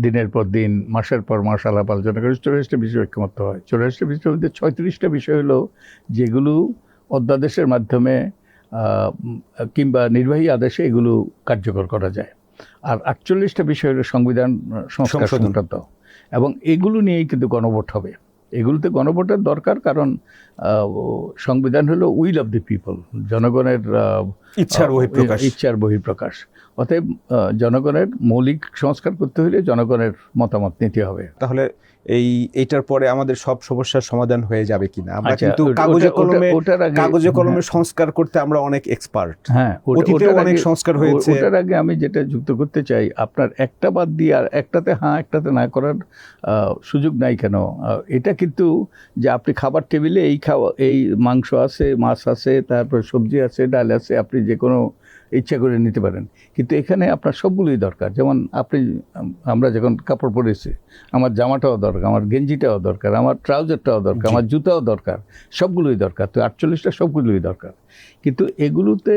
দিনের পর দিন, মাসের পর মাস আলাপ আলোচনা করে 84টা বিষয় ঐক্যমত্য হয়। 84টা বিষয়ের মধ্যে 36টা বিষয় হলো যেগুলো অধ্যাদেশের মাধ্যমে কিংবা নির্বাহী আদেশে এগুলো কার্যকর করা যায়। আর 48টা বিষয় হলো সংবিধান সংস্কার সংক্রান্ত, এবং এগুলো নিয়েই কিন্তু গণভোট হবে। এগুলোতে গণভোটের দরকার, কারণ সংবিধান হলো উইল অফ দি পিপল, জনগণের ইচ্ছার বহিঃপ্রকাশ। অতএব জনগণের মৌলিক সংস্কার করতে হলে জনগণের মতামত নিতে হবে। তাহলে এইটার পরে আমাদের সব সমস্যার সমাধান হয়ে যাবে কিনা? আমরা আচ্ছা, কিন্তু কাগজে কলমে সংস্কার করতে আমরা অনেক এক্সপার্ট। হ্যাঁ, অতীতেও অনেক সংস্কার হয়েছে। ওটার আগে আমি যেটা যুক্ত করতে চাই, আপনার একটা বাদ দিয়ে আর একটাতে হ্যাঁ একটাতে না করার সুযোগ নাই কেন? এটা কিন্তু যে আপনি খাবার টেবিলে এই মাংস আছে, মাছ আছে, তারপর সবজি আছে, ডাল আছে, আপনি যে কোনো ইচ্ছা করে নিতে পারেন। কিন্তু এখানে আপনার সবগুলোই দরকার। যেমন আমরা যখন কাপড় পরেছি, আমার জামাটাও দরকার, আমার গেঞ্জিটাও দরকার, আমার ট্রাউজারটাও দরকার, আমার জুতাও দরকার, সবগুলোই দরকার। তো 48টা সবগুলোই দরকার। কিন্তু এগুলোতে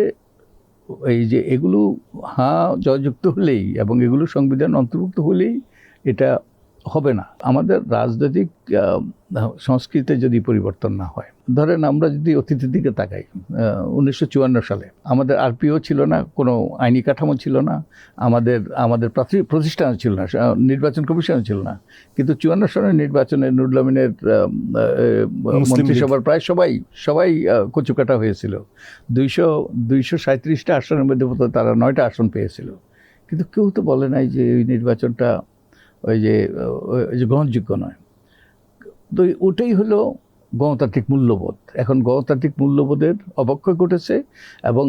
এগুলো জয়যুক্ত হলেই এবং এগুলো সংবিধান অন্তর্ভুক্ত হলেই এটা হবে না। আমাদের রাজনৈতিক সংস্কৃতিতে যদি পরিবর্তন না হয়, ধরেন আমরা যদি অতীতের দিকে তাকাই, 1954 সালে আমাদের আরপিও ছিল না, কোনো আইনি কাঠামো ছিল না, আমাদের প্রতিষ্ঠান ছিল না, নির্বাচন কমিশন ছিল না। কিন্তু 54 সালের নির্বাচনে নুরুল আমিনের মন্ত্রিসভার প্রায় সবাই কচুকাটা হয়েছিল। 237টা আসনের মধ্যে তারা 9টা আসন পেয়েছিল। কিন্তু কেউ তো বলে নাই যে এই নির্বাচনটা ওই যে গ্রহণযোগ্য নয়। তো ওটাই হলো গণতান্ত্রিক মূল্যবোধ। এখন গণতান্ত্রিক মূল্যবোধের অবক্ষয় ঘটেছে, এবং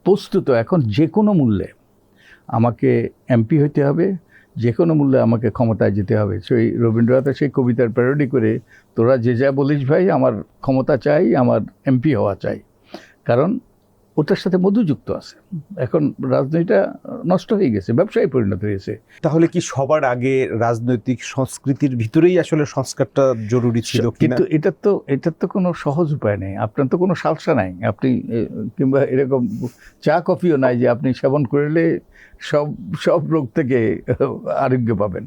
বস্তুত এখন যে কোনো মূল্যে আমাকে এমপি হইতে হবে, যে কোনো মূল্যে আমাকে ক্ষমতায় যেতে হবে। সেই রবীন্দ্রনাথের সেই কবিতার প্যারোডি করে, তোরা যে যা বলিস ভাই, আমার ক্ষমতা চাই, আমার এমপি হওয়া চাই। কারণ ওটার সাথে মধুযুক্ত আছে। এখন রাজনীতিটা নষ্ট হয়ে গেছে, ব্যবসায় পরিণত হয়েছে। তাহলে কি সবার আগে রাজনৈতিক সংস্কৃতির ভিতরেই আসলে সংস্কারটা জরুরি ছিল? কিন্তু এটার তো কোনো সহজ উপায় নেই। আপনার তো কোনো সালসা নাই, আপনি কিংবা এরকম চা কফিও নাই যে আপনি সেবন করলে সব রোগ থেকে আরোগ্য পাবেন।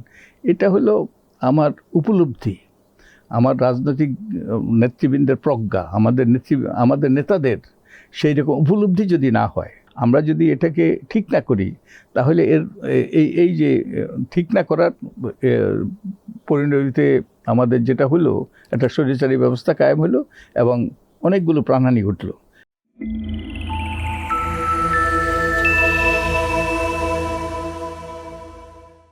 এটা হলো আমার উপলব্ধি, আমার রাজনৈতিক নেতৃবৃন্দের প্রজ্ঞা, আমাদের নেতাদের সেই রকম উপলব্ধি যদি না হয়, আমরা যদি এটাকে ঠিক না করি, তাহলে এই যে ঠিক না করার পরিণতিতে আমাদের যেটা হলো, একটা স্বৈরাচারী ব্যবস্থা কায়েম হলো এবং অনেকগুলো প্রাণহানি ঘটলো।